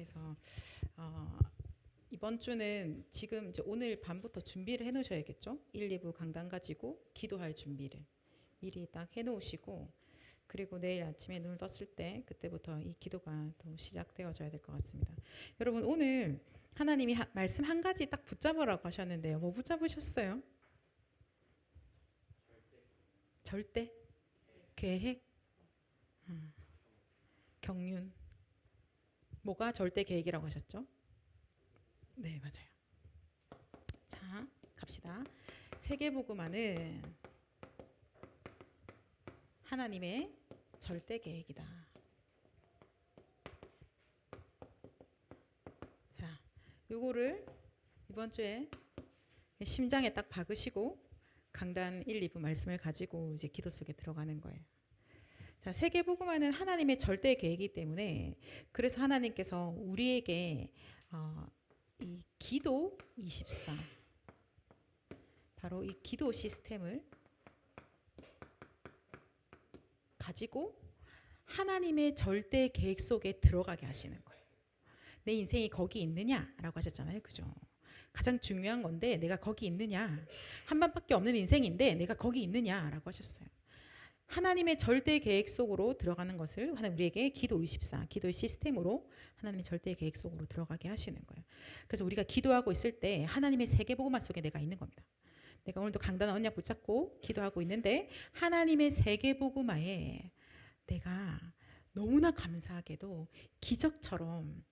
그래서 어, 이번 주는 지금 이제 오늘 밤부터 준비를 해놓으셔야겠죠. 1, 2부 강단 가지고 기도할 준비를 미리 딱 해놓으시고, 그리고 내일 아침에 눈을 떴을 때 그때부터 이 기도가 또 시작되어져야 될 것 같습니다. 여러분, 오늘 하나님이 말씀 한 가지 딱 붙잡으라고 하셨는데요. 뭐 붙잡으셨어요? 절대? 계획? 경륜? 뭐가 절대 계획이라고 하셨죠? 네, 맞아요. 자, 갑시다. 세계복음화는 하나님의 절대 계획이다. 자, 요거를 이번 주에 심장에 딱 박으시고 강단 1, 2부 말씀을 가지고 이제 기도 속에 들어가는 거예요. 자, 세계복음화는 하나님의 절대 계획이기 때문에, 그래서 하나님께서 우리에게 이 기도 24, 바로 이 기도 시스템을 가지고 하나님의 절대 계획 속에 들어가게 하시는 거예요. 내 인생이 거기 있느냐라고 하셨잖아요. 그죠? 가장 중요한 건데 내가 거기 있느냐. 한 번밖에 없는 인생인데 내가 거기 있느냐라고 하셨어요. 하나님의 절대 계획 속으로 들어가는 것을 하나님 우리에게 기도 24, 기도의 시스템으로 하나님의 절대 계획 속으로 들어가게 하시는 거예요. 그래서 우리가 기도하고 있을 때 하나님의 세계복음화 속에 내가 있는 겁니다. 내가 오늘도 강단한 언약 붙잡고 기도하고 있는데 하나님의 세계복음화에 내가 너무나 감사하게도 기적처럼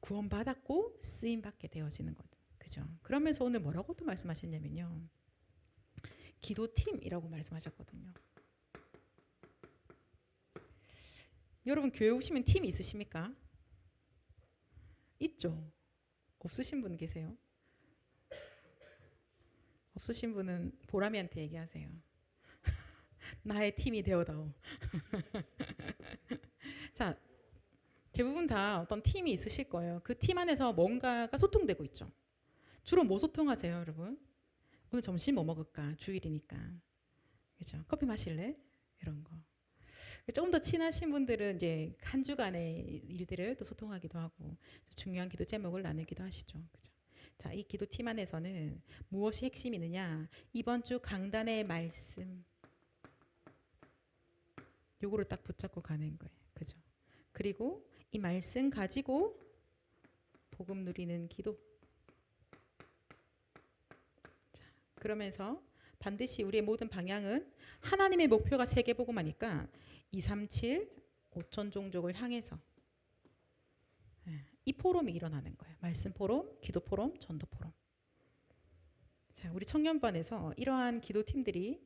구원받았고 쓰임받게 되어지는 거죠. 그죠? 그러면서 오늘 뭐라고 또 말씀하셨냐면요. 기도팀이라고 말씀하셨거든요. 여러분, 교회 오시면 팀 있으십니까? 있죠? 없으신 분 계세요? 없으신 분은 보람이한테 얘기하세요. 나의 팀이 되어다오. 자, 대부분 다 어떤 팀이 있으실 거예요. 그 팀 안에서 뭔가가 소통되고 있죠. 주로 뭐 소통하세요, 여러분? 오늘 점심 뭐 먹을까? 주일이니까. 그죠? 커피 마실래? 이런 거. 조금 더 친하신 분들은 이제 한 주간의 일들을 또 소통하기도 하고 중요한 기도 제목을 나누기도 하시죠. 그죠? 자, 이 기도팀 안에서는 무엇이 핵심이느냐? 이번 주 강단의 말씀, 요거를 딱 붙잡고 가는 거예요. 그죠? 그리고 이 말씀 가지고 복음 누리는 기도. 자, 그러면서 반드시 우리의 모든 방향은 하나님의 목표가 세계복음화니까 237 5천 종족을 향해서 이 포럼이 일어나는 거예요. 말씀 포럼, 기도 포럼, 전도 포럼. 자, 우리 청년반에서 이러한 기도팀들이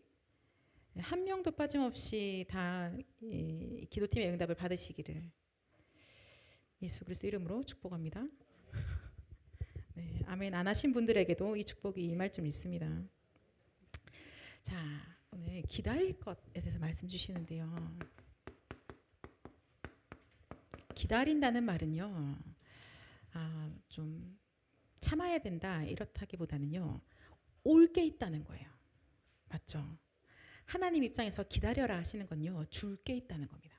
한 명도 빠짐없이 다 기도팀의 응답을 받으시기를 예수 그리스도 이름으로 축복합니다. 네, 아멘. 안 하신 분들에게도 이 축복이 임할 줄 믿습니다. 자, 오늘 기다릴 것에 대해서 말씀 주시는데요. 기다린다는 말은요, 좀 참아야 된다 이렇다기보다는요, 올 게 있다는 거예요. 맞죠? 하나님 입장에서 기다려라 하시는 건요, 줄 게 있다는 겁니다.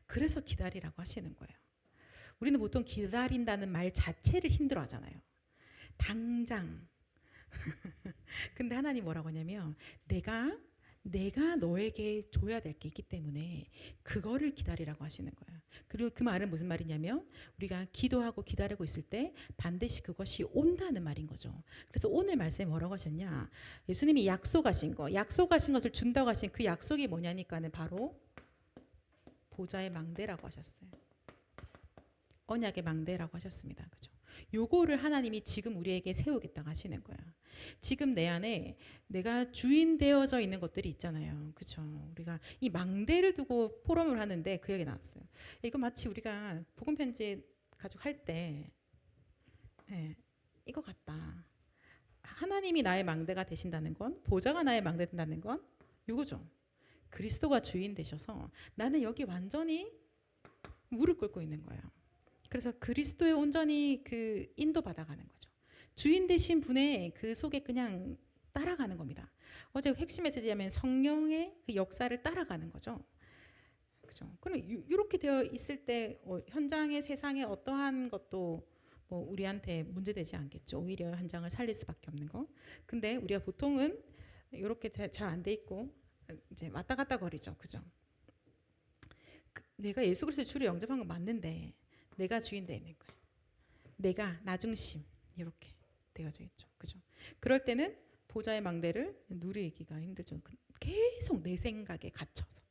그래서 기다리라고 하시는 거예요. 우리는 보통 기다린다는 말 자체를 힘들어 하잖아요. 당장. 근데 하나님 뭐라고 하냐면 내가 너에게 줘야 될 게 있기 때문에 그거를 기다리라고 하시는 거예요. 그리고 그 말은 무슨 말이냐면 우리가 기도하고 기다리고 있을 때 반드시 그것이 온다는 말인 거죠. 그래서 오늘 말씀에 뭐라고 하셨냐? 예수님이 약속하신 것을 준다고 하신 그 약속이 뭐냐니까는 바로 보좌의 망대라고 하셨어요. 언약의 망대라고 하셨습니다. 그죠? 요거를 하나님이 지금 우리에게 세우겠다고 하시는 거예요. 지금 내 안에 내가 주인 되어져 있는 것들이 있잖아요. 그렇죠? 우리가 이 망대를 두고 포럼을 하는데 그 얘기 나왔어요. 이거 마치 우리가 복음 편지 가지고 할 때 이거 같다. 하나님이 나의 망대가 되신다는 건, 보좌가 나의 망대 된다는 건 이거죠. 그리스도가 주인 되셔서 나는 여기 완전히 무릎 꿇고 있는 거예요. 그래서 그리스도의 온전히 그 인도 받아가는 거죠. 주인 되신 분의 그 속에 그냥 따라가는 겁니다. 어제 핵심 메시지하면 성령의 그 역사를 따라가는 거죠. 그죠? 그럼 이렇게 되어 있을 때 현장의 세상에 어떠한 것도 뭐 우리한테 문제되지 않겠죠. 오히려 현장을 살릴 수밖에 없는 거. 근데 우리가 보통은 이렇게 잘 안 돼 있고 이제 왔다 갔다 거리죠. 그죠? 내가 예수 그리스도 주를 영접한 건 맞는데 내가 주인 되는 거야. 내가 나 중심 이렇게 되어져 있죠. 그죠? 그럴 때는 보좌의 망대를 누리기가 힘들죠. 계속 내 생각에 갇혀서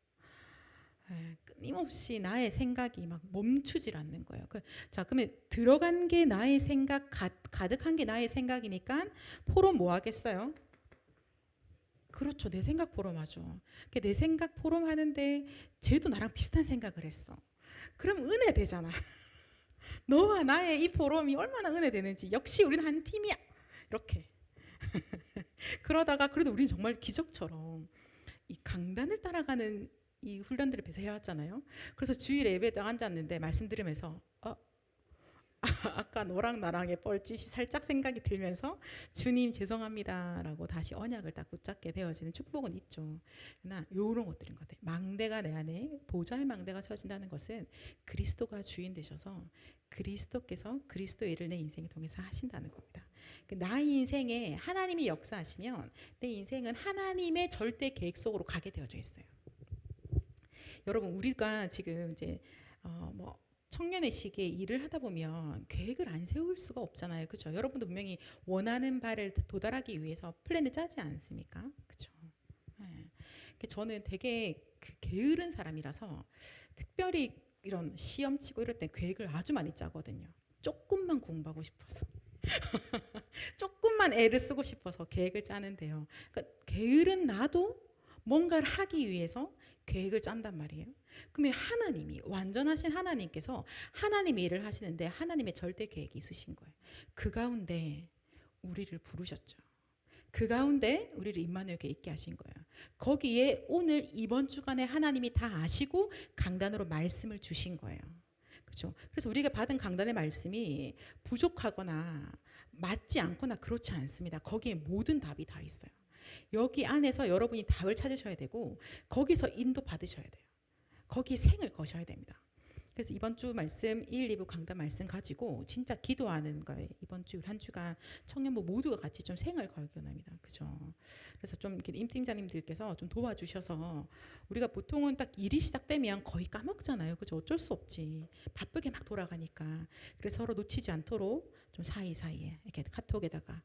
끊임없이 나의 생각이 막 멈추질 않는 거예요. 자, 그러면 들어간 게 나의 생각, 가득한 게 나의 생각이니까 포럼 뭐 하겠어요? 그렇죠. 내 생각 포럼하죠. 내 생각 포럼하는데 쟤도 나랑 비슷한 생각을 했어. 그럼 은혜 되잖아. 너와 나의 이 포럼이 얼마나 은혜 되는지. 역시 우리는 한 팀이야. 이렇게. 그러다가 그래도 우리는 정말 기적처럼 이 강단을 따라가는 이 훈련들을 계속 해왔잖아요. 그래서 주일 예배에 앉았는데 말씀 들으면서 아까 너랑 나랑의 뻘짓이 살짝 생각이 들면서 주님 죄송합니다라고 다시 언약을 딱 붙잡게 되어지는 축복은 있죠. 그러나 이런 것들인 것 같아요. 망대가 내 안에 보좌의 망대가 서진다는 것은 그리스도가 주인 되셔서 그리스도께서 그리스도의 일을 내 인생을 통해서 하신다는 겁니다. 나의 인생에 하나님이 역사하시면 내 인생은 하나님의 절대 계획 속으로 가게 되어져 있어요. 여러분 우리가 지금 이제 뭐 청년의 시기에 일을 하다 보면 계획을 안 세울 수가 없잖아요. 그렇죠? 여러분도 분명히 원하는 바를 도달하기 위해서 플랜을 짜지 않습니까? 그렇죠? 네. 저는 되게 게으른 사람이라서 특별히 이런 시험 치고 이럴 때 계획을 아주 많이 짜거든요. 조금만 공부하고 싶어서. 조금만 애를 쓰고 싶어서 계획을 짜는데요. 그러니까 게으른 나도 뭔가를 하기 위해서 계획을 짠단 말이에요. 그러면 하나님이 완전하신 하나님께서 하나님의 일을 하시는데 하나님의 절대 계획이 있으신 거예요. 그 가운데 우리를 부르셨죠. 그 가운데 우리를 임마누엘에게 있게 하신 거예요. 거기에 오늘 이번 주간에 하나님이 다 아시고 강단으로 말씀을 주신 거예요. 그렇죠? 그래서 우리가 받은 강단의 말씀이 부족하거나 맞지 않거나 그렇지 않습니다. 거기에 모든 답이 다 있어요. 여기 안에서 여러분이 답을 찾으셔야 되고 거기서 인도 받으셔야 돼요. 거기에 생을 거셔야 됩니다. 그래서 이번 주 말씀 1, 2부 강단 말씀 가지고 진짜 기도하는 거예요. 이번 주 한 주간 청년부 모두가 같이 좀 생을 걸기 원합니다. 그죠? 그래서 좀 이렇게 임 팀장님들께서 좀 도와주셔서 우리가 보통은 딱 일이 시작되면 거의 까먹잖아요. 그죠? 어쩔 수 없지. 바쁘게 막 돌아가니까. 그래서 서로 놓치지 않도록 좀 사이사이에 이렇게 카톡에다가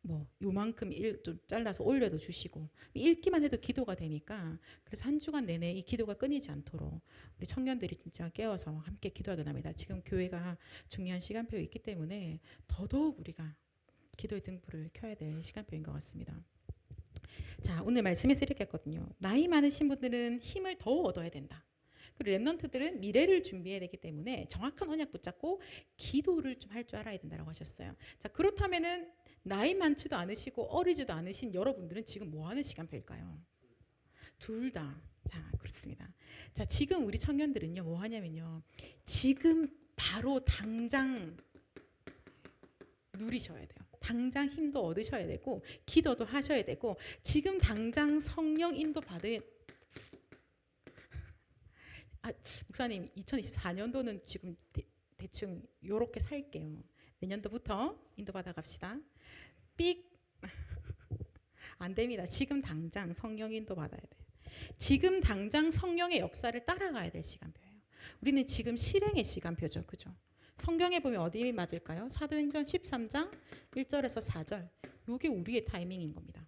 뭐 요만큼 좀 잘라서 올려도 주시고 읽기만 해도 기도가 되니까 그래서 한 주간 내내 이 기도가 끊이지 않도록 우리 청년들이 진짜 깨어서 함께 기도하게 합니다. 지금 교회가 중요한 시간표에 있기 때문에 더더욱 우리가 기도의 등불을 켜야 될 시간표인 것 같습니다. 자, 오늘 말씀에서 이렇게 했거든요. 나이 많으신 분들은 힘을 더 얻어야 된다. 그리고 랩런트들은 미래를 준비해야 되기 때문에 정확한 언약 붙잡고 기도를 좀 할 줄 알아야 된다고 하셨어요. 자, 그렇다면은 나이 많지도 않으시고 어리지도 않으신 여러분들은 지금 뭐 하는 시간표일까요? 둘 다. 자, 그렇습니다. 자, 지금 우리 청년들은요, 뭐 하냐면요. 지금 바로 당장 누리셔야 돼요. 당장 힘도 얻으셔야 되고, 기도도 하셔야 되고, 지금 당장 성령 인도 목사님, 2024년도는 지금 대충 요렇게 살게요. 내년도부터 인도받아 갑시다. 삑! 안 됩니다. 지금 당장 성령 인도 받아야 돼요. 지금 당장 성령의 역사를 따라가야 될 시간표예요. 우리는 지금 실행의 시간표죠. 그죠? 성경에 보면 어디 맞을까요? 사도행전 13장 1절에서 4절. 이게 우리의 타이밍인 겁니다.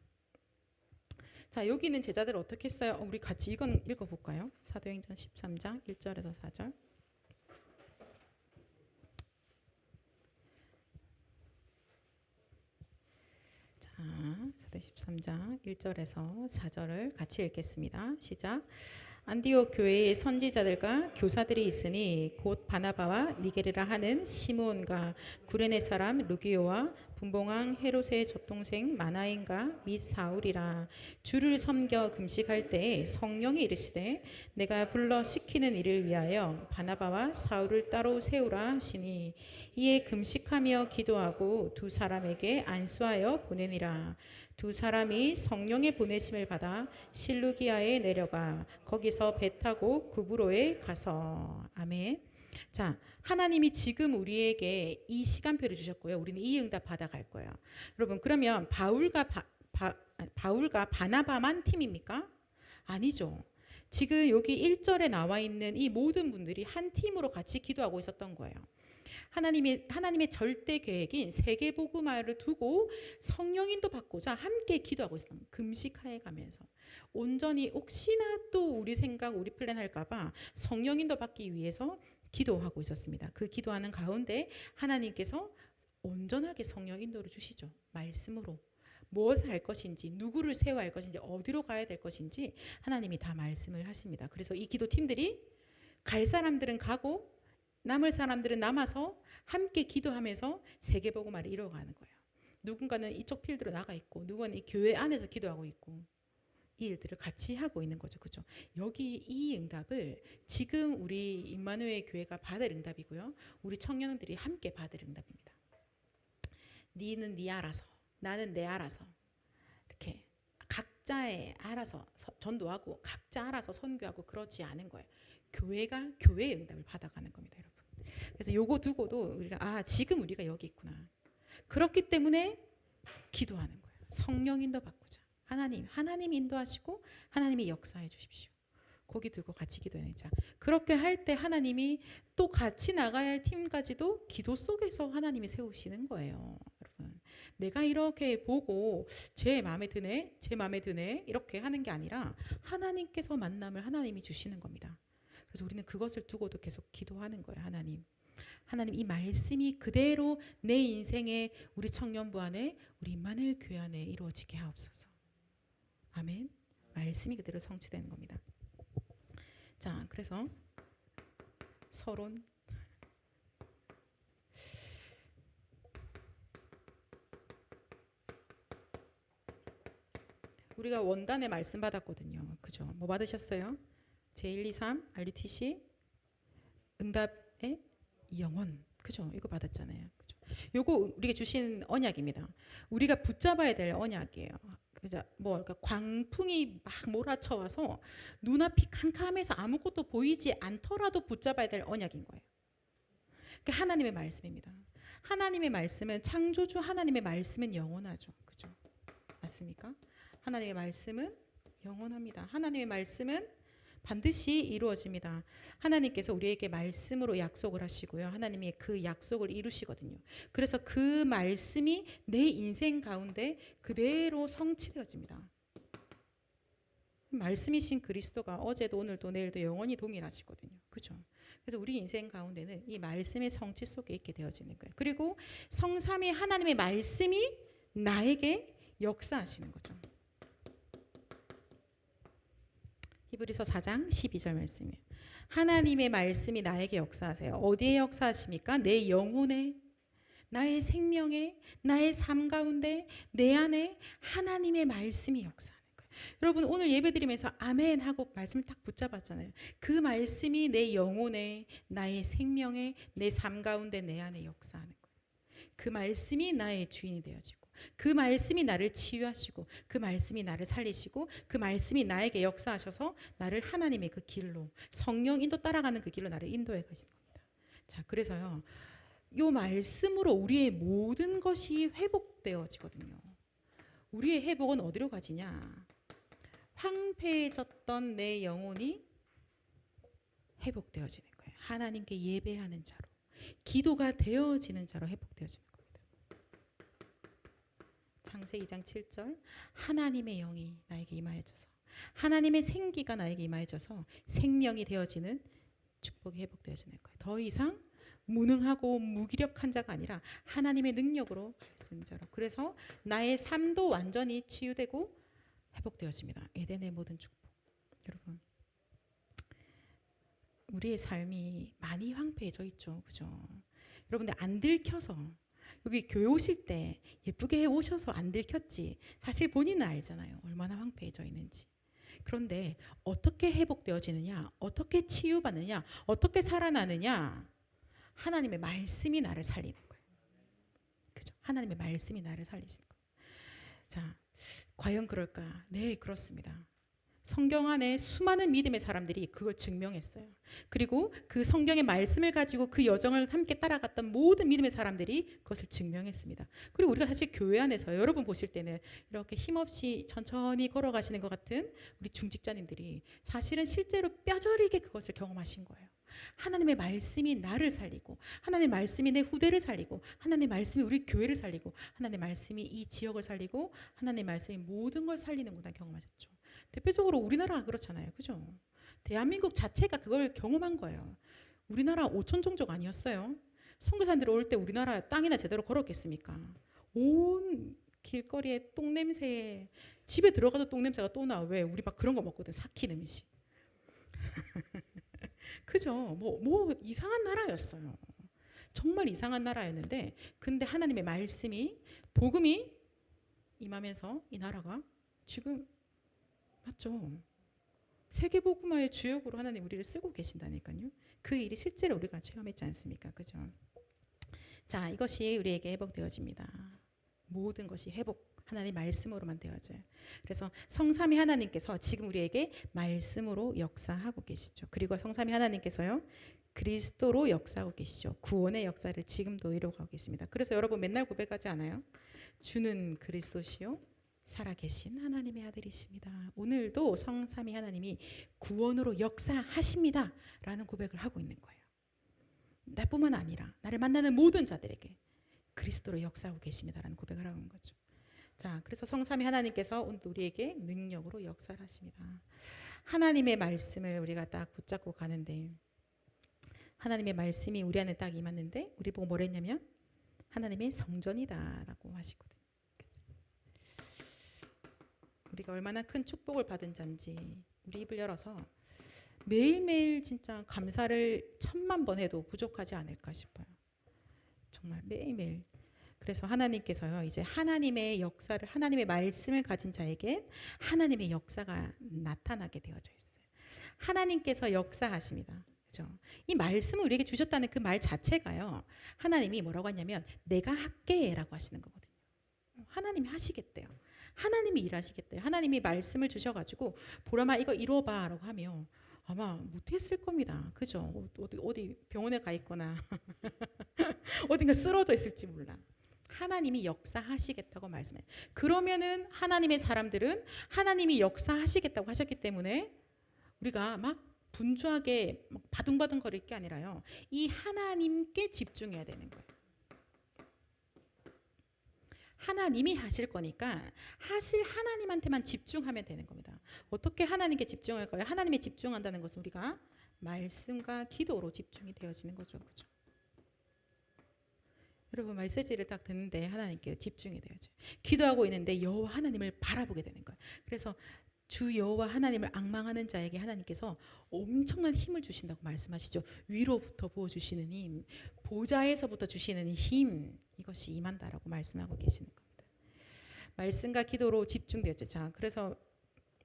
자, 여기는 제자들 어떻게 했어요? 우리 같이 이건 읽어볼까요? 사도행전 13장 1절에서 4절. 사도 13장 1절에서 4절을 같이 읽겠습니다. 시작. 안디옥 교회의 선지자들과 교사들이 있으니 곧 바나바와 니게르라 하는 시몬과 구레네 사람 루기오와 분봉왕 헤롯의 젖동생 마나엔과 및 사울이라. 주를 섬겨 금식할 때에 성령이 이르시되 내가 불러 시키는 일을 위하여 바나바와 사울을 따로 세우라 하시니 이에 금식하며 기도하고 두 사람에게 안수하여 보내니라. 두 사람이 성령의 보내심을 받아 실루기아에 내려가 거기서 배 타고 구브로에 가서. 아멘. 자, 하나님이 지금 우리에게 이 시간표를 주셨고요. 우리는 이 응답 받아갈 거예요. 여러분, 그러면 바울과 바나바만 팀입니까? 아니죠. 지금 여기 1절에 나와 있는 이 모든 분들이 한 팀으로 같이 기도하고 있었던 거예요. 하나님의 절대 계획인 세계 복음화를 두고 성령인도 받고자 함께 기도하고 있었던 거예요. 금식하에 가면서 온전히 혹시나 또 우리 생각, 우리 플랜 할까봐 성령인도 받기 위해서 기도하고 있었습니다. 그 기도하는 가운데 하나님께서 온전하게 성령 인도를 주시죠. 말씀으로. 무엇을 할 것인지, 누구를 세워야 할 것인지, 어디로 가야 될 것인지 하나님이 다 말씀을 하십니다. 그래서 이 기도팀들이 갈 사람들은 가고 남을 사람들은 남아서 함께 기도하면서 세계복음화를 이루어가는 거예요. 누군가는 이쪽 필드로 나가 있고 누군가는 이 교회 안에서 기도하고 있고 이 일들을 같이 하고 있는 거죠. 그죠? 여기 이 응답을 지금 우리 임마누엘 교회가 받을 응답이고요. 우리 청년들이 함께 받을 응답입니다. 니는 니 알아서, 나는 내 알아서 이렇게 각자의 알아서 전도하고 각자 알아서 선교하고 그렇지 않은 거예요. 교회가 교회의 응답을 받아가는 겁니다, 여러분. 그래서 요거 두고도 우리가 지금 우리가 여기 있구나. 그렇기 때문에 기도하는 거예요. 성령 인도 받고자. 하나님 인도하시고 하나님이 역사해 주십시오. 거기 두고 같이 기도해야 자, 그렇게 할 때 하나님이 또 같이 나가야 할 팀까지도 기도 속에서 하나님이 세우시는 거예요. 여러분, 내가 이렇게 보고 제 마음에 드네 이렇게 하는 게 아니라 하나님께서 만남을 하나님이 주시는 겁니다. 그래서 우리는 그것을 두고도 계속 기도하는 거예요. 하나님 이 말씀이 그대로 내 인생에 우리 청년부 안에 우리 임마누엘 교회 안에 이루어지게 하옵소서. 아멘. 말씀이 그대로 성취되는 겁니다. 자, 그래서 서론 우리가 원단에 말씀 받았거든요. 그죠? 뭐 받으셨어요? 제1, 2, 3 RUTC 응답의 영원. 그죠? 이거 받았잖아요. 그죠? 요거 우리가 주신 언약입니다. 우리가 붙잡아야 될 언약이에요. 그죠? 그러니까 광풍이 막 몰아쳐와서 눈앞이 캄캄해서 아무것도 보이지 않더라도 붙잡아야 될 언약인 거예요. 그게 하나님의 말씀입니다. 하나님의 말씀은 창조주 하나님의 말씀은 영원하죠. 그죠? 맞습니까? 하나님의 말씀은 영원합니다. 하나님의 말씀은 반드시 이루어집니다. 하나님께서 우리에게 말씀으로 약속을 하시고요. 하나님이 그 약속을 이루시거든요. 그래서 그 말씀이 내 인생 가운데 그대로 성취되어집니다. 말씀이신 그리스도가 어제도 오늘도 내일도 영원히 동일하시거든요. 그죠? 그래서 우리 인생 가운데는 이 말씀의 성취 속에 있게 되어지는 거예요. 그리고 성삼위 하나님의 말씀이 나에게 역사하시는 거죠. 히브리서 4장 12절 말씀이에요. 하나님의 말씀이 나에게 역사하세요. 어디에 역사하십니까? 내 영혼에, 나의 생명에, 나의 삶 가운데, 내 안에 하나님의 말씀이 역사하는 거예요. 여러분 오늘 예배드리면서 아멘 하고 말씀을 딱 붙잡았잖아요. 그 말씀이 내 영혼에, 나의 생명에, 내 삶 가운데, 내 안에 역사하는 거예요. 그 말씀이 나의 주인이 되어지고 그 말씀이 나를 치유하시고 그 말씀이 나를 살리시고 그 말씀이 나에게 역사하셔서 나를 하나님의 그 길로 성령 인도 따라가는 그 길로 나를 인도해 가시는 겁니다. 자, 그래서요. 이 말씀으로 우리의 모든 것이 회복되어지거든요. 우리의 회복은 어디로 가지냐? 황폐해졌던 내 영혼이 회복되어지는 거예요. 하나님께 예배하는 자로, 기도가 되어지는 자로 회복되어지는 거예요. 창세기 2장 7절 하나님의 영이 나에게 임하여져서 하나님의 생기가 나에게 임하여져서 생명이 되어지는 축복이 회복되어지는 거예요. 더 이상 무능하고 무기력한 자가 아니라 하나님의 능력으로 쓰는 자로. 그래서 나의 삶도 완전히 치유되고 회복되어집니다. 에덴의 모든 축복. 여러분 우리의 삶이 많이 황폐해져 있죠. 그죠? 여러분들 안 들켜서 여기 교회 오실 때 예쁘게 오셔서 안 들켰지 사실 본인은 알잖아요. 얼마나 황폐해져 있는지. 그런데 어떻게 회복되어지느냐, 어떻게 치유받느냐, 어떻게 살아나느냐, 하나님의 말씀이 나를 살리는 거예요. 그죠? 하나님의 말씀이 나를 살리시는 거예요. 자, 과연 그럴까? 네, 그렇습니다. 성경 안에 수많은 믿음의 사람들이 그걸 증명했어요. 그리고 그 성경의 말씀을 가지고 그 여정을 함께 따라갔던 모든 믿음의 사람들이 그것을 증명했습니다. 그리고 우리가 사실 교회 안에서 여러분 보실 때는 이렇게 힘없이 천천히 걸어가시는 것 같은 우리 중직자님들이 사실은 실제로 뼈저리게 그것을 경험하신 거예요. 하나님의 말씀이 나를 살리고, 하나님의 말씀이 내 후대를 살리고, 하나님의 말씀이 우리 교회를 살리고, 하나님의 말씀이 이 지역을 살리고, 하나님의 말씀이 모든 걸 살리는구나 경험하셨죠. 대표적으로 우리나라가 그렇잖아요. 그죠? 대한민국 자체가 그걸 경험한 거예요. 우리나라 5천 종족 아니었어요. 선교사님들 올 때 우리나라 땅이나 제대로 걸었겠습니까? 온 길거리에 똥냄새, 집에 들어가도 똥냄새가 또 나. 왜? 우리 막 그런 거 먹거든. 삭힌 음식. 그죠? 뭐 이상한 나라였어요. 정말 이상한 나라였는데, 근데 하나님의 말씀이, 복음이 임하면서 이 나라가 지금, 맞죠? 세계복음화의 주역으로 하나님 우리를 쓰고 계신다니까요. 그 일이 실제로 우리가 체험했지 않습니까? 그죠? 자, 이것이 우리에게 회복되어집니다. 모든 것이 회복, 하나님 말씀으로만 되어져요. 그래서 성삼위 하나님께서 지금 우리에게 말씀으로 역사하고 계시죠. 그리고 성삼위 하나님께서요, 그리스도로 역사하고 계시죠. 구원의 역사를 지금도 이루어가고 계십니다. 그래서 여러분 맨날 고백하지 않아요? 주는 그리스도시요 살아계신 하나님의 아들이십니다. 오늘도 성삼위 하나님이 구원으로 역사하십니다 라는 고백을 하고 있는 거예요. 나뿐만 아니라 나를 만나는 모든 자들에게 그리스도로 역사하고 계십니다 라는 고백을 하고 있는 거죠. 자, 그래서 성삼위 하나님께서 오늘 우리에게 능력으로 역사를 하십니다. 하나님의 말씀을 우리가 딱 붙잡고 가는데, 하나님의 말씀이 우리 안에 딱 임했는데 우리 보고 뭘 했냐면 하나님의 성전이다 라고 하시거든요. 우리가 얼마나 큰 축복을 받은 자인지 우리 입을 열어서 매일매일 진짜 감사를 1000만 번 해도 부족하지 않을까 싶어요. 정말 매일매일. 그래서 하나님께서요, 이제 하나님의 역사를, 하나님의 말씀을 가진 자에게 하나님의 역사가 나타나게 되어져 있어요. 하나님께서 역사하십니다. 그죠? 이 말씀을 우리에게 주셨다는 그 말 자체가요, 하나님이 뭐라고 하냐면 내가 할게 라고 하시는 거거든요. 하나님이 하시겠대요. 하나님이 일하시겠대요. 하나님이 말씀을 주셔가지고 보라마 이거 이뤄봐 라고 하면 아마 못했을 겁니다. 그죠? 어디 병원에 가 있거나 어딘가 쓰러져 있을지 몰라. 하나님이 역사하시겠다고 말씀해요. 그러면은 하나님의 사람들은 하나님이 역사하시겠다고 하셨기 때문에 우리가 막 분주하게 바둥바둥 거릴 게 아니라요, 이 하나님께 집중해야 되는 거예요. 하나님이 하실 거니까 하실 하나님한테만 집중하면 되는 겁니다. 어떻게 하나님께 집중할까요? 하나님에 집중한다는 것은 우리가 말씀과 기도로 집중이 되어지는 거죠. 그렇죠? 여러분 메시지를 딱 듣는데 하나님께 집중이 되어져요. 기도하고 있는데 여호와 하나님을 바라보게 되는 거예요. 그래서 주 여호와 하나님을 앙망하는 자에게 하나님께서 엄청난 힘을 주신다고 말씀하시죠. 위로부터 부어주시는 힘, 보좌에서부터 주시는 힘, 이것이 임한다라고 말씀하고 계시는 겁니다. 말씀과 기도로 집중되었죠. 자, 그래서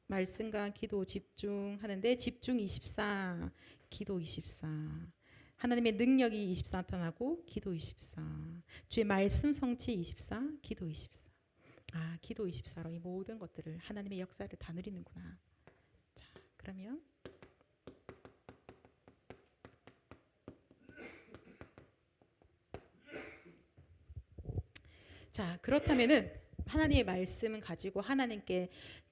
말씀과 기도 집중하는데 집중 24, 기도 24. 하나님의 능력이 24 나타나고 기도 24. 주의 말씀 성취 24, 기도 24. 아, 기도 24로 이 모든 것들을 하나님의 역사를 다 누리는구나. 자, 그러면 자, 그렇다면은 하나님의 말씀을 가지고 하나님께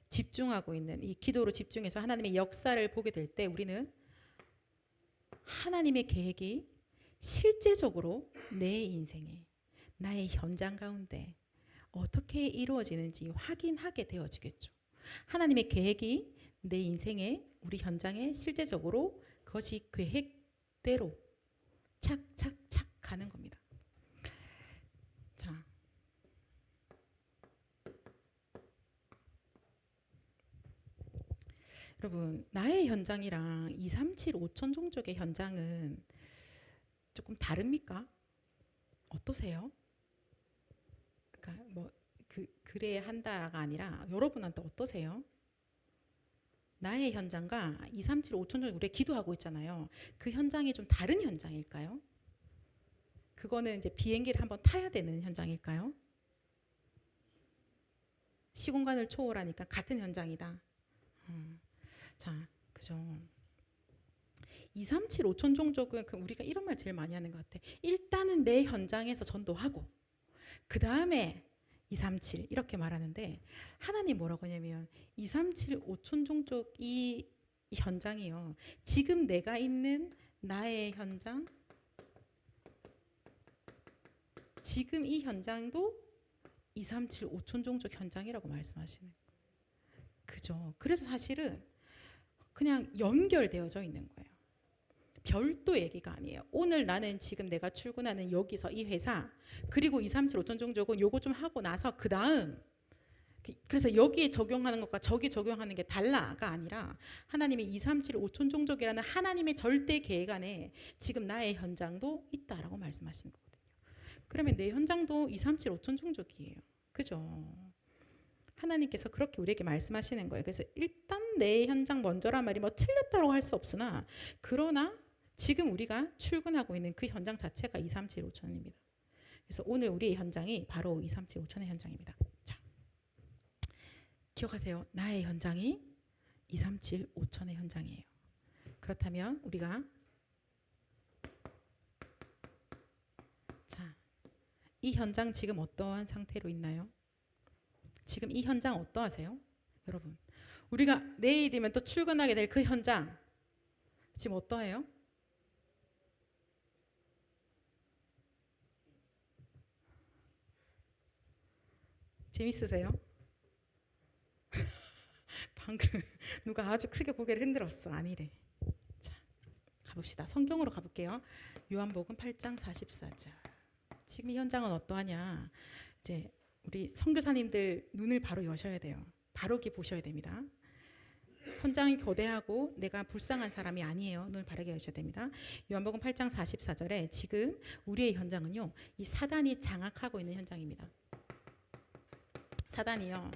집중하고 있는 이 기도로 집중해서 하나님의 역사를 보게 될 때 우리는 하나님의 계획이 실제적으로 내 인생에, 나의 현장 가운데 어떻게 이루어지는지 확인하게 되어지겠죠. 하나님의 계획이 내 인생에, 우리 현장에 실제적으로 그것이 계획대로 착착착 가는 겁니다. 자, 여러분 나의 현장이랑 237 5천 종족의 현장은 조금 다릅니까? 어떠세요? 그러니까 뭐 그래야 한다가 아니라 여러분한테 어떠세요? 나의 현장과 237 5천 종족 우리 기도하고 있잖아요. 그 현장이 좀 다른 현장일까요? 그거는 이제 비행기를 한번 타야 되는 현장일까요? 시공간을 초월하니까 같은 현장이다. 자, 그죠. 237 5천 종족은 우리가 이런 말 제일 많이 하는 것 같아. 일단은 내 현장에서 전도하고 그 다음에 237 이렇게 말하는데 하나님 뭐라고 하냐면 237 5천 종족 이 현장이요. 지금 내가 있는 나의 현장, 지금 이 현장도 237 5천 종족 현장이라고 말씀하시는 거예요. 그죠. 그래서 사실은 그냥 연결되어져 있는 거예요. 별도 얘기가 아니에요. 오늘 나는 지금 내가 출근하는 여기서 이 회사 그리고 237 5천 종족은 요거 좀 하고 나서 그 다음 그래서 여기에 적용하는 것과 저기 적용하는 게 달라가 아니라 하나님의 237 5천 종족이라는 하나님의 절대 계획 안에 지금 나의 현장도 있다라고 말씀하시는 거거든요. 그러면 내 현장도 237 5천 종족이에요. 그죠? 하나님께서 그렇게 우리에게 말씀하시는 거예요. 그래서 일단 내 현장 먼저란 말이 뭐 틀렸다고 할 수 없으나 그러나 지금 우리가 출근하고 있는 그 현장 자체가 237 5천입니다. 그래서 오늘 우리의 현장이 바로 237 5천의 현장입니다. 자, 기억하세요. 나의 현장이 237 5천의 현장이에요. 그렇다면 우리가 자, 이 현장 지금 어떠한 상태로 있나요? 지금 이 현장 어떠하세요? 여러분, 우리가 내일이면 또 출근하게 될 그 현장 지금 어떠해요? 재밌으세요? 방금 누가 아주 크게 고개를 흔들었어. 아니래. 자, 가봅시다. 성경으로 가볼게요. 요한복음 8장 44절. 지금 이 현장은 어떠하냐? 이제 우리 선교사님들 눈을 바로 여셔야 돼요. 바로 이렇게 보셔야 됩니다. 현장이 거대하고 내가 불쌍한 사람이 아니에요. 눈을 바르게 여셔야 됩니다. 요한복음 8장 44절에 지금 우리의 현장은요, 이 사단이 장악하고 있는 현장입니다. 사단이요,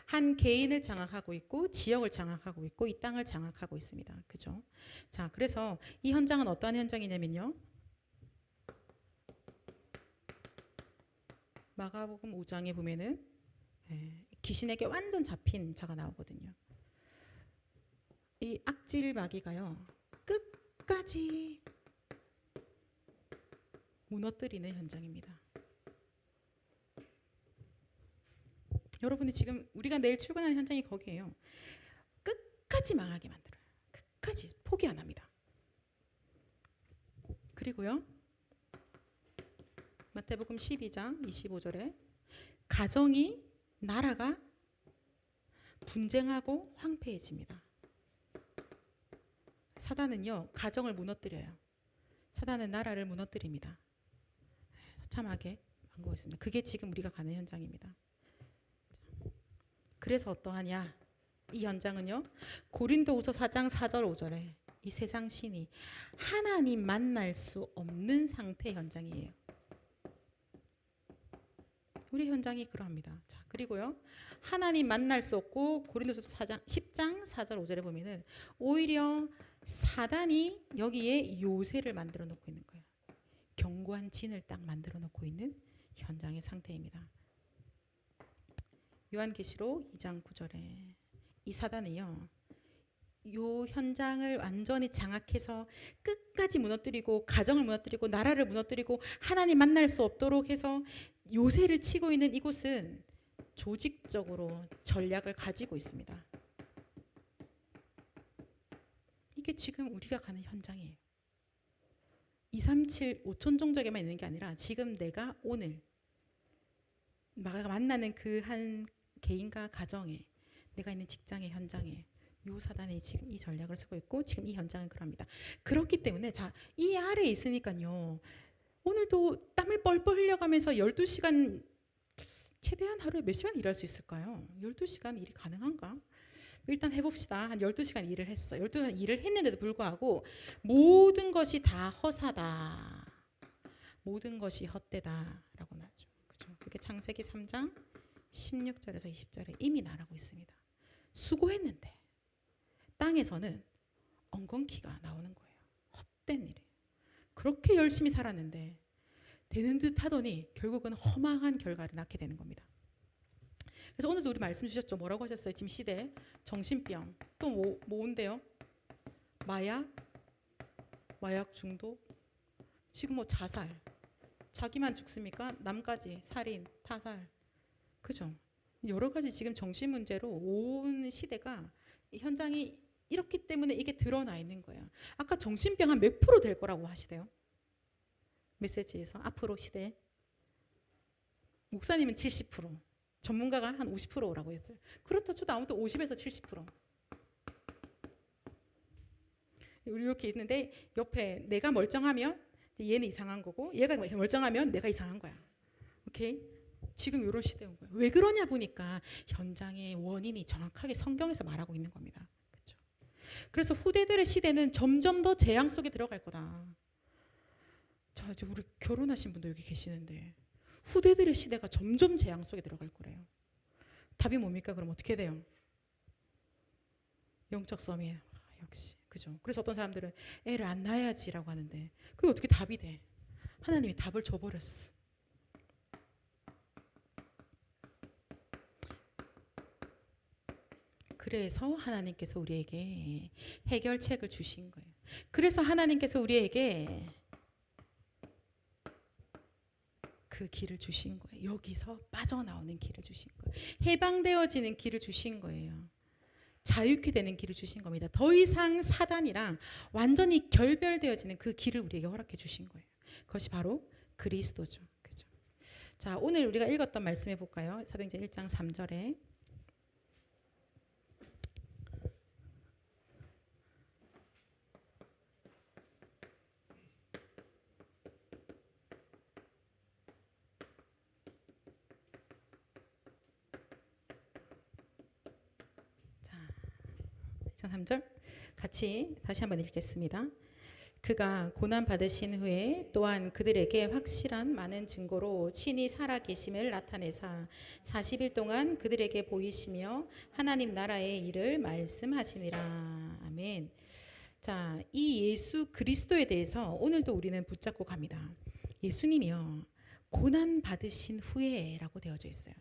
한 개인을 장악하고 있고 지역을 장악하고 있고 이 땅을 장악하고 있습니다. 그죠? 자, 그래서 이 현장은 어떠한 현장이냐면요, 마가복음 5장에 보면은 귀신에게 완전 잡힌 자가 나오거든요. 이 악질 마귀가요, 끝까지 무너뜨리는 현장입니다. 여러분이 지금 우리가 내일 출근하는 현장이 거기에요. 끝까지 망하게 만들어요. 끝까지 포기 안 합니다. 그리고요, 마태복음 12장 25절에 가정이, 나라가 분쟁하고 황폐해집니다. 사단은요, 가정을 무너뜨려요. 사단은 나라를 무너뜨립니다. 참하게 한거 있습니다. 그게 지금 우리가 가는 현장입니다. 그래서 어떠하냐? 이 현장은요, 고린도후서 4장 4절 5절에 이 세상 신이 하나님 만날 수 없는 상태 현장이에요. 우리 현장이 그러합니다. 자, 그리고요, 하나님 만날 수 없고 고린도후서 4장 10장 4절 5절에 보면은 오히려 사단이 여기에 요새를 만들어 놓고 있는 거예요. 견고한 진을 딱 만들어 놓고 있는 현장의 상태입니다. 요한계시록 2장 9절에 이 사단이요, 요 현장을 완전히 장악해서 끝까지 무너뜨리고 가정을 무너뜨리고 나라를 무너뜨리고 하나님 만날 수 없도록 해서 요새를 치고 있는 이곳은 조직적으로 전략을 가지고 있습니다. 이게 지금 우리가 가는 현장이에요. 237 5천 종족에만 있는 게 아니라 지금 내가 오늘 만나는 그 한 개인과 가정에, 내가 있는 직장의 현장에 요 사단이 지금 이 전략을 쓰고 있고 지금 이 현장은 그럽니다. 그렇기 때문에 자, 이 아래에 있으니까요, 오늘도 땀을 뻘뻘 흘려가면서 12시간, 최대한 하루에 몇 시간 일할 수 있을까요? 12시간 일이 가능한가? 일단 해봅시다. 한 12시간 일을 했어. 12시간 일을 했는데도 불구하고 모든 것이 다 허사다, 모든 것이 헛되다 라고 나죠. 그죠? 그게 창세기 3장 16절에서 20절에 이미 말하고 있습니다. 수고했는데 땅에서는 엉겅퀴가 나오는 거예요. 헛된 일이에요. 그렇게 열심히 살았는데 되는 듯 하더니 결국은 허망한 결과를 낳게 되는 겁니다. 그래서 오늘도 우리 말씀 주셨죠. 뭐라고 하셨어요? 지금 시대 정신병 또 뭔데요? 마약 중독, 지금 뭐 자살, 자기만 죽습니까? 남까지 살인, 타살, 그죠? 여러 가지 지금 정신 문제로 온 시대가 현장이 이렇기 때문에 이게 드러나 있는 거예요. 아까 정신병 한 몇 프로 될 거라고 하시대요? 메시지에서 앞으로 시대 목사님은 70%, 전문가가 한 50%라고 했어요. 그렇다 쳐도 아무튼 50에서 70%. 이렇게 있는데 옆에 내가 멀쩡하면 얘는 이상한 거고 얘가 멀쩡하면 내가 이상한 거야. 오케이? 지금 이런 시대인 거예요. 왜 그러냐 보니까 현장의 원인이 정확하게 성경에서 말하고 있는 겁니다. 그렇죠? 그래서 후대들의 시대는 점점 더 재앙 속에 들어갈 거다. 자, 이제 우리 결혼하신 분도 여기 계시는데 후대들의 시대가 점점 재앙 속에 들어갈 거래요. 답이 뭡니까? 그럼 어떻게 돼요? 영적 싸움이에요. 역시 그죠? 그래서 어떤 사람들은 애를 안 낳아야지라고 하는데 그게 어떻게 답이 돼? 하나님이 답을 줘버렸어. 그래서 하나님께서 우리에게 해결책을 주신 거예요. 그래서 하나님께서 우리에게 그 길을 주신 거예요. 여기서 빠져나오는 길을 주신 거예요. 해방되어지는 길을 주신 거예요. 자유케 되는 길을 주신 겁니다. 더 이상 사단이랑 완전히 결별되어지는 그 길을 우리에게 허락해 주신 거예요. 그것이 바로 그리스도죠. 그죠? 자, 오늘 우리가 읽었던 말씀 해볼까요? 사도행전 1장 3절에 자, 3절 같이 다시 한번 읽겠습니다. 그가 고난 받으신 후에 또한 그들에게 확실한 많은 증거로 친히 살아 계심을 나타내사 40일 동안 그들에게 보이시며 하나님 나라의 일을 말씀하시니라. 아멘. 자, 이 예수 그리스도에 대해서 오늘도 우리는 붙잡고 갑니다. 예수님이요 고난 받으신 후에라고 되어져 있어요.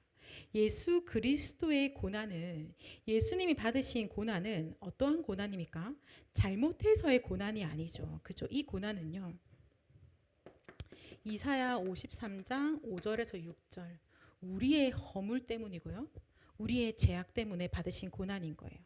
예수 그리스도의 고난은, 예수님이 받으신 고난은 어떠한 고난입니까? 잘못해서의 고난이 아니죠. 그죠? 이 고난은요 이사야 53장 5절에서 6절 우리의 허물 때문이고요 우리의 죄악 때문에 받으신 고난인 거예요.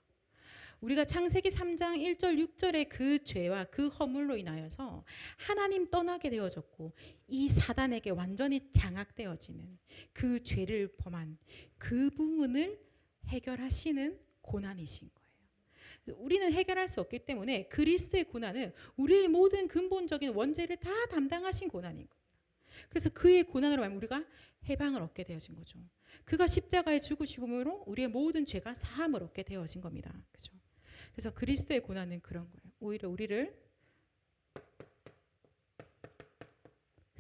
우리가 창세기 3장 1절 6절의 그 죄와 그 허물로 인하여서 하나님 떠나게 되어졌고 이 사단에게 완전히 장악되어지는 그 죄를 범한 그 부분을 해결하시는 고난이신 거예요. 우리는 해결할 수 없기 때문에 그리스도의 고난은 우리의 모든 근본적인 원죄를 다 담당하신 고난인 거예요. 그래서 그의 고난으로 말하면 우리가 해방을 얻게 되어진 거죠. 그가 십자가에 죽으심으로 우리의 모든 죄가 사함을 얻게 되어진 겁니다. 그죠? 그래서 그리스도의 고난은 그런 거예요. 오히려 우리를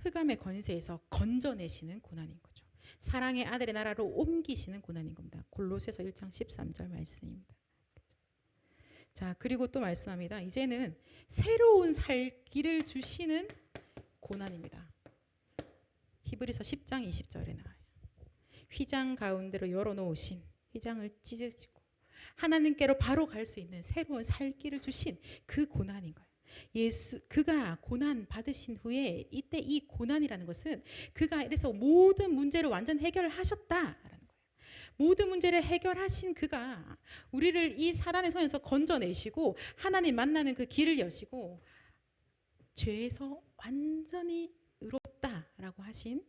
흑암의 권세에서 건져내시는 고난인 거죠. 사랑의 아들의 나라로 옮기시는 고난인 겁니다. 골로새서 1장 13절 말씀입니다. 자, 그리고 또 말씀합니다. 이제는 새로운 살 길을 주시는 고난입니다. 히브리서 10장 20절에 나와요. 휘장 가운데로 열어놓으신 휘장을 찢으시고 하나님께로 바로 갈 수 있는 새로운 살 길을 주신 그 고난인 거예요. 그가 고난 받으신 후에 이때 이 고난이라는 것은 그가 이래서 모든 문제를 완전 해결하셨다라는 거예요. 모든 문제를 해결하신 그가 우리를 이 사단의 손에서 건져내시고 하나님 만나는 그 길을 여시고 죄에서 완전히 의롭다라고 하신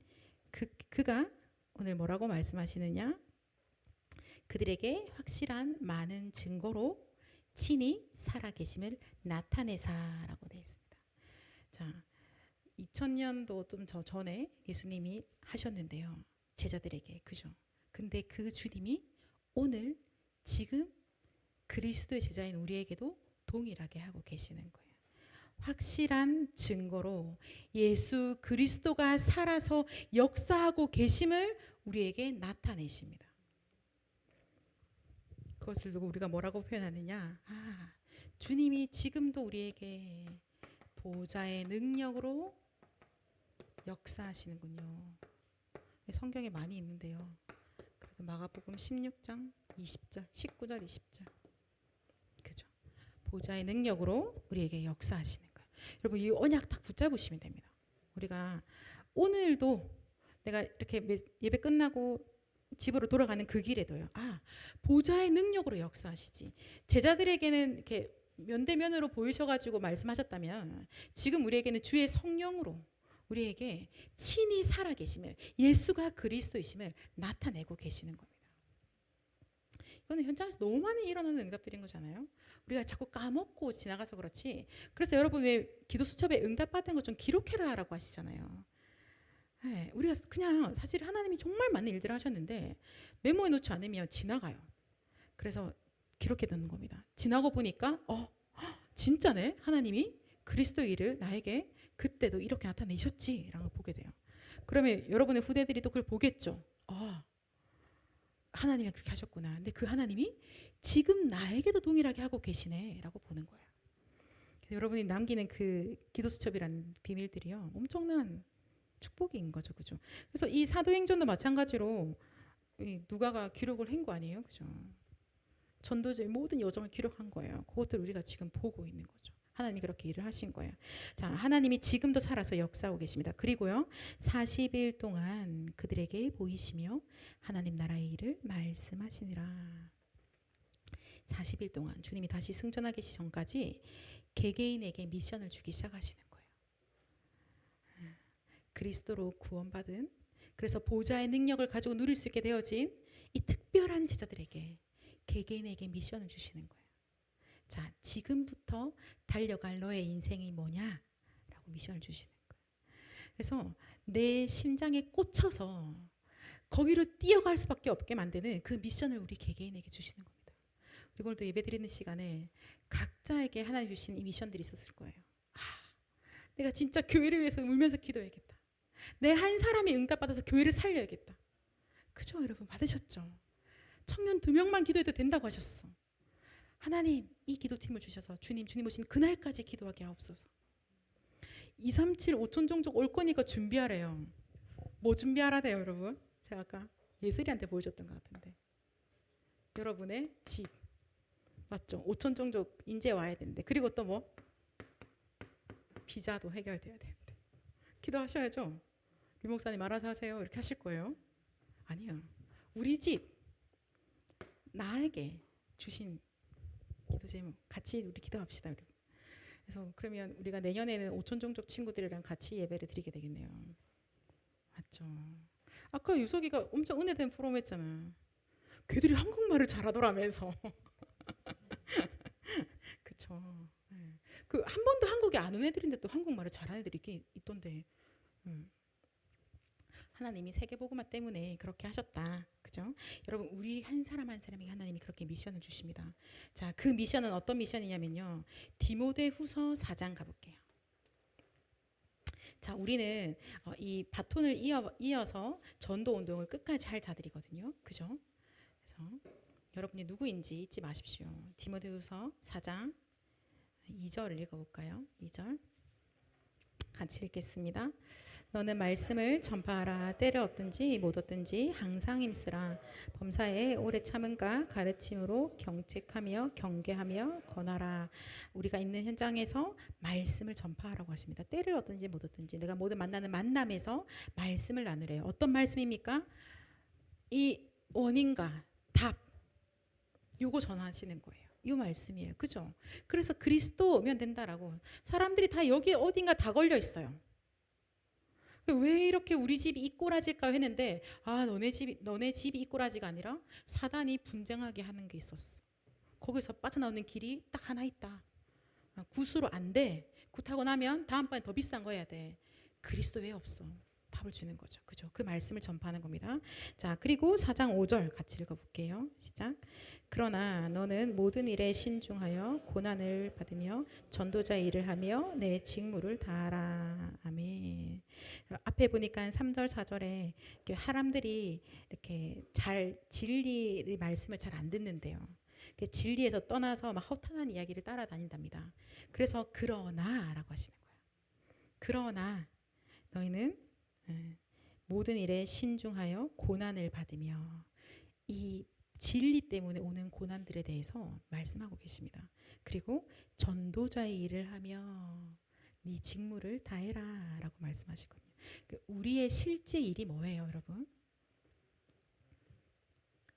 그가 오늘 뭐라고 말씀하시느냐? 그들에게 확실한 많은 증거로 친히 살아계심을 나타내사라고 되어 있습니다. 자, 2000년도 좀 전에 예수님이 하셨는데요. 제자들에게 그죠? 근데 그 주님이 오늘 지금 그리스도의 제자인 우리에게도 동일하게 하고 계시는 거예요. 확실한 증거로 예수 그리스도가 살아서 역사하고 계심을 우리에게 나타내십니다. 그것을 두고 우리가 뭐라고 표현하느냐? 주님이 지금도 우리에게 보좌의 능력으로 역사하시는군요. 성경에 많이 있는데요. 그래도 마가복음 16장 20절, 19절, 20절. 그죠? 보좌의 능력으로 우리에게 역사하시는 거예요. 여러분 이 언약 딱 붙잡으시면 됩니다. 우리가 오늘도 내가 이렇게 예배 끝나고 집으로 돌아가는 그 길에도요. 보좌의 능력으로 역사하시지. 제자들에게는 이렇게 면대면으로 보이셔가지고 말씀하셨다면 지금 우리에게는 주의 성령으로 우리에게 친히 살아계심을, 예수가 그리스도이심을 나타내고 계시는 겁니다. 이거는 현장에서 너무 많이 일어나는 응답들인 거잖아요. 우리가 자꾸 까먹고 지나가서 그렇지. 그래서 여러분 왜 기도 수첩에 응답받은 거 좀 기록해라 라고 하시잖아요. 네, 우리가 그냥 사실 하나님이 정말 많은 일들을 하셨는데 메모해 놓지 않으면 지나가요. 그래서 기록해 두는 겁니다. 지나고 보니까 진짜네. 하나님이 그리스도 일을 나에게 그때도 이렇게 나타내셨지 라고 보게 돼요. 그러면 여러분의 후대들이 또 그걸 보겠죠. 하나님이 그렇게 하셨구나. 근데 그 하나님이 지금 나에게도 동일하게 하고 계시네 라고 보는 거예요. 여러분이 남기는 그 기도수첩이라는 비밀들이요, 엄청난 축복인 거죠. 그죠? 그래서 이 사도행전도 마찬가지로 누가가 기록을 한 거 아니에요. 그죠? 전도자의 모든 여정을 기록한 거예요. 그것들 우리가 지금 보고 있는 거죠. 하나님이 그렇게 일을 하신 거예요. 자, 하나님이 지금도 살아서 역사하고 계십니다. 그리고요, 40일 동안 그들에게 보이시며 하나님 나라의 일을 말씀하시니라. 40일 동안 주님이 다시 승천하기 전까지 개개인에게 미션을 주기 시작하시는 거예요. 그리스도로 구원받은, 그래서 보좌의 능력을 가지고 누릴 수 있게 되어진 이 특별한 제자들에게 개개인에게 미션을 주시는 거예요. 자, 지금부터 달려갈 너의 인생이 뭐냐? 라고 미션을 주시는 거예요. 그래서 내 심장에 꽂혀서 거기로 뛰어갈 수밖에 없게 만드는 그 미션을 우리 개개인에게 주시는 겁니다. 그리고 오늘도 예배 드리는 시간에 각자에게 하나님 주신 이 미션들이 있었을 거예요. 내가 진짜 교회를 위해서 울면서 기도해야겠다. 내 한 사람이 응답받아서 교회를 살려야겠다. 그죠? 여러분 받으셨죠? 청년 2명만 기도해도 된다고 하셨어. 하나님 이 기도팀을 주셔서 주님 오신 그날까지 기도하게 하옵소서. 237 5천 종족 올 거니까 준비하래요. 뭐 준비하라대요 여러분? 제가 아까 예슬이한테 보여줬던 것 같은데, 여러분의 집 맞죠? 5천 종족 인제 와야 되는데, 그리고 또 뭐? 비자도 해결돼야 되는데 기도하셔야죠. 리 목사님 알아서 하세요 이렇게 하실 거예요? 아니요. 우리 집 나에게 주신 기도 제목 같이 우리 기도합시다. 그래서 그러면 우리가 내년에는 5천 종족 친구들이랑 같이 예배를 드리게 되겠네요. 맞죠? 아까 유석이가 엄청 은혜된 프로그램 했잖아. 걔들이 한국말을 잘하더라면서. 그쵸? 네. 그 한 번도 한국에 안 온 애들인데 또 한국말을 잘하는 애들이 있던데. 하나님이 세계복음화 때문에 그렇게 하셨다. 그죠? 여러분 우리 한 사람 한 사람에게 하나님이 그렇게 미션을 주십니다. 자, 그 미션은 어떤 미션이냐면요, 디모데후서 4장 가볼게요. 자, 우리는 이 바톤을 이어서 전도 운동을 끝까지 할 자들이거든요. 그죠? 그래서 여러분이 누구인지 잊지 마십시오. 디모데후서 4장 2절을 읽어볼까요? 2절 같이 읽겠습니다. 너는 말씀을 전파하라. 때를 얻든지 못 얻든지 항상 힘쓰라. 범사에 오래 참음과 가르침으로 경책하며 경계하며 권하라. 우리가 있는 현장에서 말씀을 전파하라고 하십니다. 때를 얻든지 못 얻든지 내가 모든 만나는 만남에서 말씀을 나누래요. 어떤 말씀입니까? 이 원인과 답, 요거 전하시는 거예요. 이 말씀이에요. 그죠? 그래서 그리스도면 된다라고. 사람들이 다 여기 어딘가 다 걸려 있어요. 왜 이렇게 우리 집이 이 꼬라지일까 했는데, 너네 집이 이 꼬라지가 아니라 사단이 분쟁하게 하는 게 있었어. 거기서 빠져나오는 길이 딱 하나 있다. 굿으로 안 돼. 굿하고 나면 다음번에 더 비싼 거 해야 돼. 그리스도 왜 없어? 답을 주는 거죠. 그죠? 그 말씀을 전파하는 겁니다. 자, 그리고 4장 5절 같이 읽어볼게요. 시작. 그러나 너는 모든 일에 신중하여 고난을 받으며 전도자의 일을 하며 내 직무를 다하라. 아멘. 앞에 보니까 3절 4절에 사람들이 이렇게 잘 진리의 말씀을 잘 안 듣는데요. 진리에서 떠나서 막 허탄한 이야기를 따라다닌답니다. 그래서 그러나라고 하시는 거예요. 그러나 너희는 예. 모든 일에 신중하여 고난을 받으며, 이 진리 때문에 오는 고난들에 대해서 말씀하고 계십니다. 그리고 전도자의 일을 하며 네 직무를 다해라 라고 말씀하시거든요. 우리의 실제 일이 뭐예요, 여러분?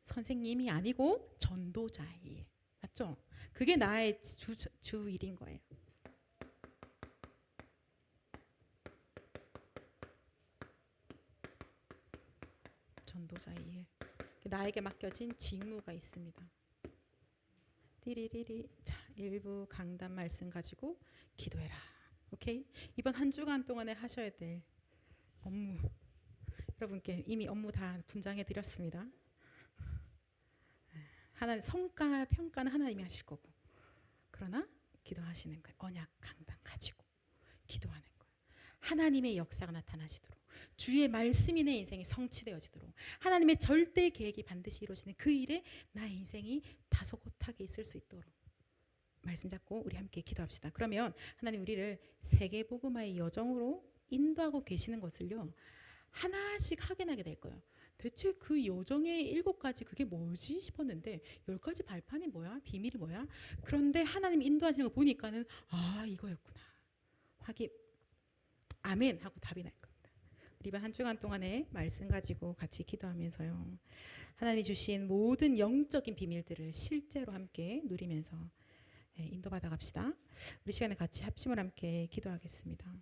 선생님이 아니고 전도자의 일. 맞죠? 그게 나의 주 일인 거예요. 전도자의 일. 나에게 맡겨진 직무가 있습니다. 띠리리리. 자, 일부 강단 말씀 가지고 기도해라. 오케이? 이번 한 주간 동안에 하셔야 될 업무, 여러분께 이미 업무 다 분장해 드렸습니다. 하나님 성과 평가는 하나님이 하실 거고, 그러나 기도하시는 거예요. 언약 강단 가지고 기도하는 거예요. 하나님의 역사가 나타나시도록, 주의 말씀이 내 인생이 성취되어지도록, 하나님의 절대 계획이 반드시 이루어지는 그 일에 나의 인생이 다소곳하게 있을 수 있도록 말씀 잡고 우리 함께 기도합시다. 그러면 하나님 우리를 세계복음화의 여정으로 인도하고 계시는 것을요, 하나씩 확인하게 될 거예요. 대체 그 여정의 7가지 그게 뭐지 싶었는데 10가지 발판이 뭐야? 비밀이 뭐야? 그런데 하나님 인도하시는 거 보니까는 아, 이거였구나. 확인. 아멘 하고 답이 날 겁니다. 우리 이번 한 주간 동안에 말씀 가지고 같이 기도하면서요, 하나님이 주신 모든 영적인 비밀들을 실제로 함께 누리면서 인도받아 갑시다. 우리 시간에 같이 합심을 함께 기도하겠습니다.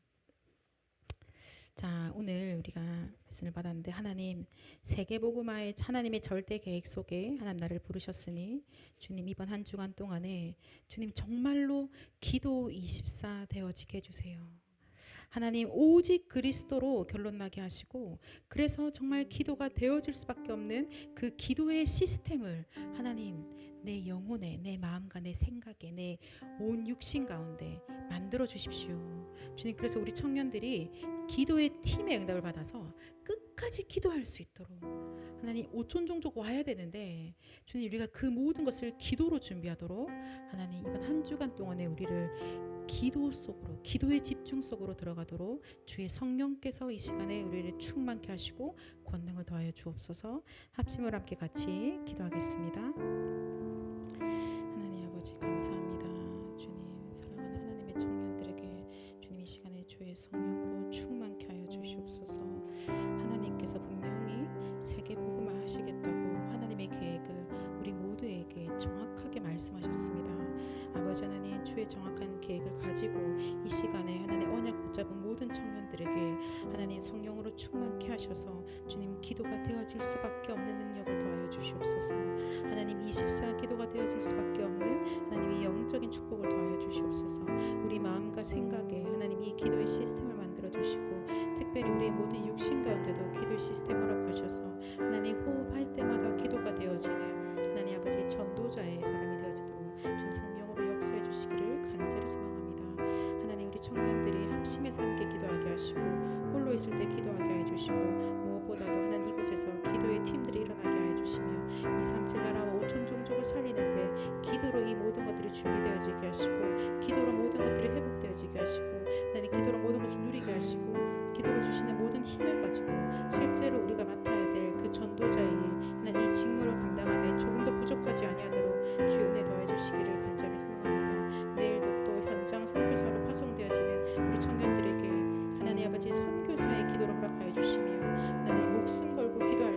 자, 오늘 우리가 말씀을 받았는데, 하나님 세계복음화의 하나님의 절대 계획 속에 하나님 나를 부르셨으니 주님 이번 한 주간 동안에 주님 정말로 기도 24 되어지게 해주세요. 하나님 오직 그리스도로 결론 나게 하시고, 그래서 정말 기도가 되어질 수밖에 없는 그 기도의 시스템을 하나님 내 영혼에, 내 마음과 내 생각에, 내 온 육신 가운데 만들어 주십시오. 주님, 그래서 우리 청년들이 기도의 팀의 응답을 받아서 끝까지 기도할 수 있도록 하나님 5천 종족 와야 되는데, 주님 우리가 그 모든 것을 기도로 준비하도록 하나님 이번 한 주간 동안에 우리를 기도 속으로, 기도의 집중 속으로 들어가도록 주의 성령께서 이 시간에 우리를 충만케 하시고 권능을 더하여 주옵소서. 합심을 함께 같이 기도하겠습니다. 하나님 아버지 감사합니다. 주님, 사랑하는 하나님의 청년들에게 주님 이 시간에 주의 성령으로 충만케 하여 주시옵소서. 하나님께서 분명히 세계복음화 하시겠다고 하나님의 계획을 우리 모두에게 정확하게 말씀하셨습니다. 아버지 하나님, 주의 정확한 계획을 가지고 이 시간에 하나님 언약 붙잡은 모든 청년들에게 하나님 성령으로 충만케 하셔서 주님 기도가 되어질 수밖에 없는 능력을 더하여 주시옵소서. 하나님 24 기도가 되어질 수밖에 없는 하나님의 영적인 축복을 더하여 주시옵소서. 우리 마음과 생각에 하나님 이 기도의 시스템을 만들어 주시고, 특별히 우리의 모든 육신 가운데도 기도의 시스템을 허락하셔서 하나님 호흡할 때마다 기도가 되어지는 하나님 아버지 전도자의 사람이 되어지도록 주님 성령으로 역사해 주시기를 간절히 소망합니다. 하나님 우리 청년들이 합심해서 함께 기도하게 하시고, 홀로 있을 때 기도하게 해주시고, 무엇보다도 하나님 이곳에서 기도의 팀들이 일어나게 해주시며 237 나라와 5천 종족을 살리는데 기도로 이 모든 것들이 준비되어지게 하시고, 기도로 모든 것들이 회복되어지게 하시고, 하나님 기도로 모든 것을 누리게 하시고, 기도로 주시는 모든 힘을 가지고 실제로 우리가 맡아야 될 그 전도자의 일, 하나님 이 직무를 감당함에 조금 더 부족하지 아니하도록 주의 은혜 더해 주시기를 간절히 소망합니다. 내일도 또 현장 선교사로 파송되어지는 우리 청년들에게 하나님 아버지 선교사의 기도를 허락하여 주시며, 하나님 목숨 걸고 기도할